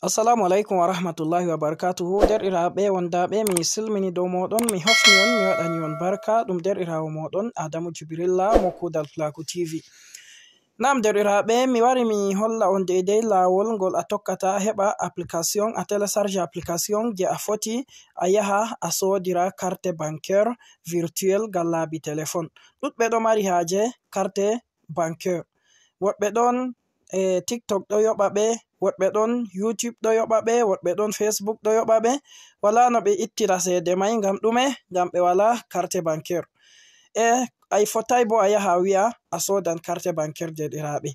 Assalamu alaikum wa rahmatullahi wa barakatuhu. Derɗiraaɓe wondaaɓe, mi silmini dow moɗon, mi hofni on, mi waɗani on barka. Ɗum derɗiraawo moɗon Adamu Jibrilla mo Kuugal Plaku TV. Nam derɗiraaɓe, mi wari mi holla on deydey laawol ngol a tokkata a heɓa application, a télécharge application je a foti a yaha a soodira carte bancaire virtuel ngal laabi téléphone. Ɗuɗɓe ɗo mari haaje carte bancaire. Woɓɓe ɗon TikTok ɗo yoɓa ɓe, woɓɓe ɗon YouTube ɗo yoɓa ɓe, woɓɓe ɗon Facebook ɗo yoɓa ɓe. Wala no ɓe ittira seede mai ngam ɗume? Ngam ɓe wala carte bancaire. Ai fotai bo a yaha a wi'a a sodan carte bancaire derɗiraaɓe.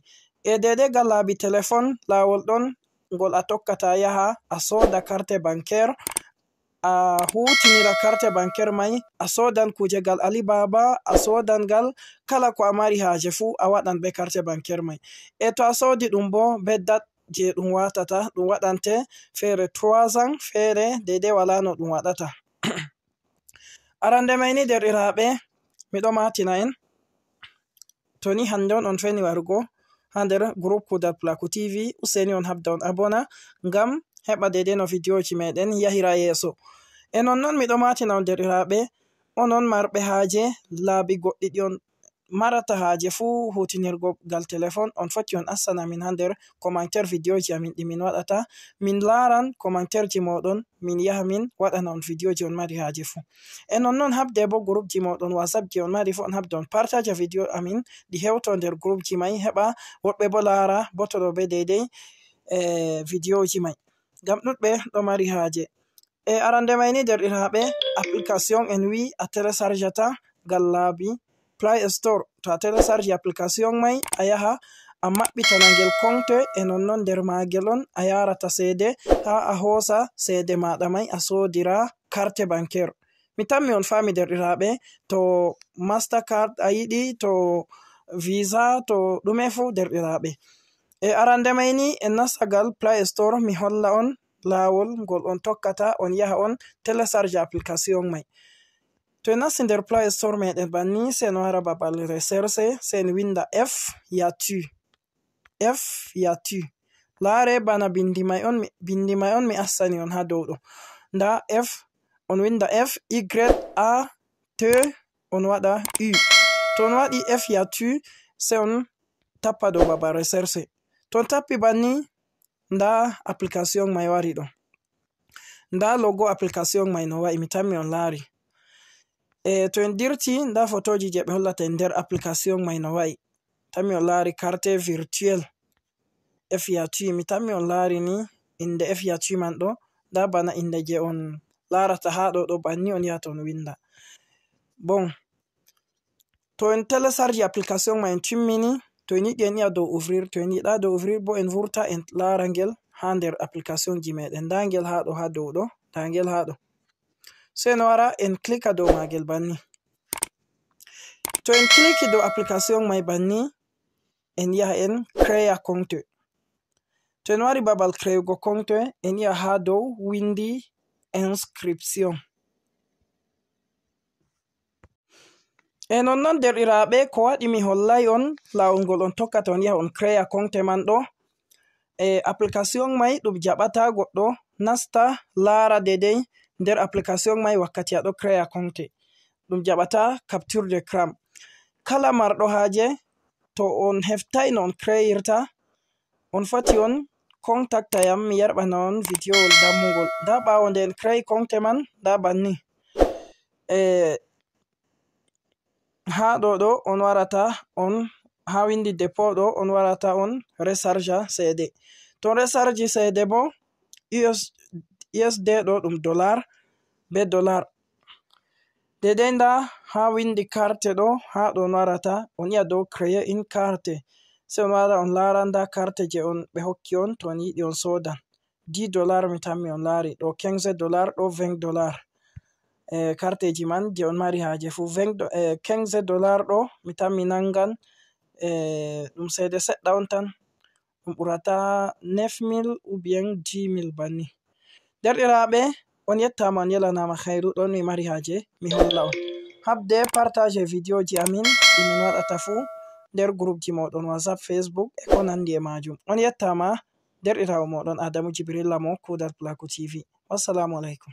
Deidei ngal laabi téléphone laawol ɗon ngol a tokkata a yaha a soda carte bancaire, a hutinira carte bancaire mai, a sodan kuje gal Alibaba, a sodan gal kala ko a mari haaje fu a waɗan be carte bancaire mai. To a sodi ɗum bo be date je ɗum watata, ɗum waɗante fere 3 ans, fere deidei wala no ɗum waɗata. Arande mai ni derɗiraaɓe, miɗo matina en to ni hande on feni warugo ha nder groupe Kuugal Plaku TV, useni on habda on abona ngam heɓa deidei no videoji meɗen yahira yeso. Nonnon miɗo matina on derɗiraaɓe, onon marɓe haaje laabi goɗɗi ɗi on marata haaje fu hutinirgo ngal téléphone, on foti on assana min ha nder commentaire videoji amin ɗi min waɗata. Min laran commentaire ji moɗon, min yaha min waɗana on videoji on mari haaje fu. Nonnon habde bo groupe ji moɗon WhatsApp ji on mari fu on habda on partage video amin ɗi hewto nder groupe ji mai, heɓa woɓɓe bo lara bo to ɗo be deidei videoji mai, ngam ɗuɗɓe ɗo mari haaje. Arande mai ni derɗiraaɓe, application en wi a téléchargata ngal laabi Play Store. To a télécharge application mai a yaha a maɓɓitana ngel konte, nonnon nder magel on a yarata seede ha a hosa seede maɗa mai a sodira carte bancaire. Mi tammi on fami derɗiraaɓe, to Mastercard a yiɗi, to Visa, to ɗume fu derɗiraaɓe. Arande mai ni en nasta ngal Play Store, mi holla on laawol ngol on tokkata on yaha on télécharge application mai. To en nasti nder Play Store meɗen banni, sai en wara babal recherche, sai en winda F ya tu. Laare bana bindi mai on mi assani on ha dow ɗo. Nda F, on winda F, Y, A, T, on waɗa U. To on waɗi F ya tu, sai on tappa dow babal recherche. To on tappi banni, nda application mai wari ɗo. Nda logo application mai no wa'i, mi tammi on laari. To en dirti, nda photoji je ɓe hollata en nder application mai no wa'i. Tammi on laari carte virtuel F ya tu, mi tammi on laari ni inde F ya tu man ɗo. Nda bana inde je on larata ha ɗo banni on yahata on winda. Bon, to en télécharge application mai en timmini, to en yiɗi en yi'a dow ouvrir, to en yiɗa dow ouvrir bo en vurta en lara ngel ha nder application ji meɗen. Nda ngel ha ɗo ha dow ɗo, nda ngel ha ɗo. Sai en wara en klika dow magel banni. To en kliki dow application mai banni, en yaha en créa compte. To en wari babal créugo compte, en yi'a ha dow windi inscription. Nonnon derɗiraaɓe, ko waɗi mi hollai on laawol ngol on tokkata on yaha on créa compte man ɗo, application mai ɗum jaɓata goɗɗo nasta laara deidei nder application mai wakkati aɗo créa compte. Ɗum jaɓata capture d'écran. Kala marɗo haaje, to on heftai no on créirta, on foti on contacta yam mi yarɓana on videowol dammugol. Nda ɓawo nde en créi compte man, nda banni. Ha ɗo on warata on ha windi dépôt ɗo on warata on recharge seede. To on recharge seede bo USD ɗo ɗum dollar be dollar. Deidei nda ha windi carte ɗo, ha ɗo on warata on yi'a dow créer une carte. Sai on wara on lara nda carte je on ɓe hokki on to on yiɗi on sodan. $10 mi tammi on laari, ɗo $15, ɗo $20. Carte ji man je on mari haaje fu. $15 ɗo mi tammi nangan ɗum seede seɗɗa on tan, ɗum ɓurata 9000 ou bien 10000 banni. Derɗiraaɓe, on yettama on yelanama khairu, ɗon mi mari haaje mi holla on. Habde partage videoji amin ɗi min waɗata fu nder groupe ji moɗon WhatsApp, Facebook e ko nandi e majum. On yettama. derɗirawo moɗon Adamu Jibrilla mo Kudal Plaku TV. Wassalamu alaikum.